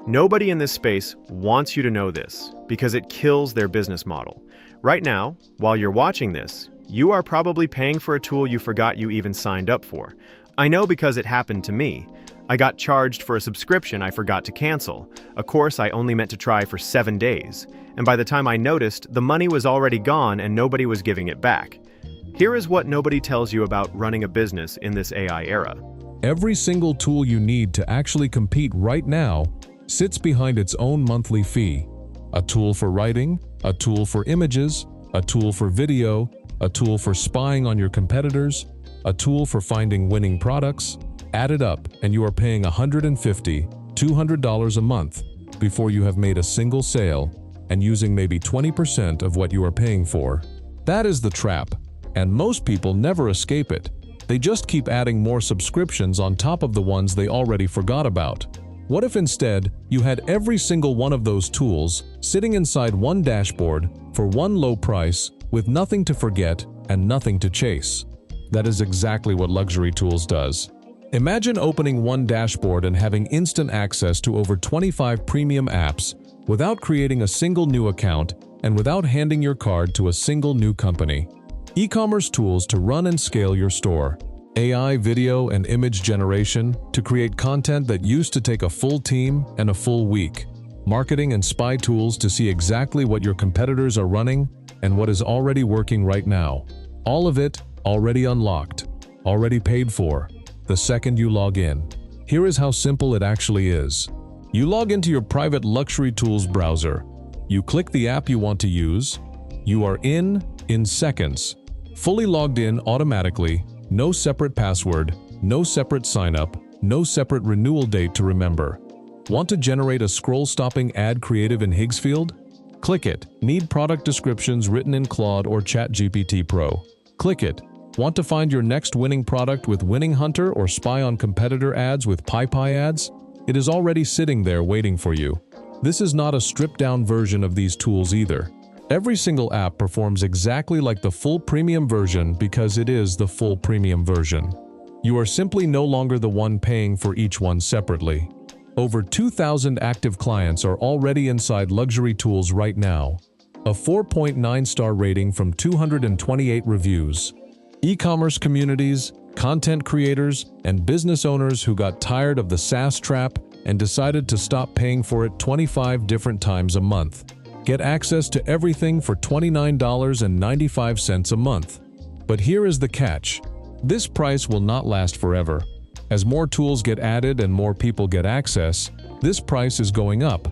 Nobody in this space wants you to know this because it kills their business model. Right now, while you're watching this, you are probably paying for a tool you forgot you even signed up for. I know because it happened to me. I got charged for a subscription I forgot to cancel, a course I only meant to try for 7 days, and by the time I noticed, the money was already gone and nobody was giving it back. Here is what nobody tells you about running a business in this AI era. Every single tool you need to actually compete right now sits behind its own monthly fee. A tool for writing, a tool for images, a tool for video, a tool for spying on your competitors, a tool for finding winning products. Add it up and you are paying $150, $200 a month before you have made a single sale and using maybe 20% of what you are paying for. That is the trap, and most people never escape it. They just keep adding more subscriptions on top of the ones they already forgot about. What if instead you had every single one of those tools sitting inside one dashboard for one low price with nothing to forget and nothing to chase? That is exactly what Luxury Tools does. Imagine opening one dashboard and having instant access to over 25 premium apps without creating a single new account and without handing your card to a single new company. E-commerce tools to run and scale your store. AI, video, and image generation to create content that used to take a full team and a full week. Marketing and spy tools to see exactly what your competitors are running and what is already working right now. All of it already unlocked, already paid for, the second you log in. Here is how simple it actually is. You log into your private Luxury Tools browser. You click the app you want to use. You are in seconds. Fully logged in automatically. No separate password, no separate sign-up, no separate renewal date to remember. Want to generate a scroll-stopping ad creative in Higgsfield? Click it. Need product descriptions written in Claude or ChatGPT Pro? Click it. Want to find your next winning product with Winning Hunter or spy on competitor ads with PyPy ads? It is already sitting there waiting for you. This is not a stripped-down version of these tools either. Every single app performs exactly like the full premium version because it is the full premium version. You are simply no longer the one paying for each one separately. Over 2,000 active clients are already inside Luxury Tools right now. A 4.9-star rating from 228 reviews. E-commerce communities, content creators, and business owners who got tired of the SaaS trap and decided to stop paying for it 25 different times a month. Get access to everything for $29.95 a month. But here is the catch. This price will not last forever. As more tools get added and more people get access, this price is going up.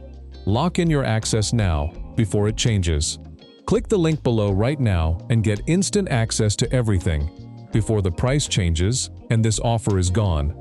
Lock in your access now, before it changes. Click the link below right now and get instant access to everything, before the price changes and this offer is gone.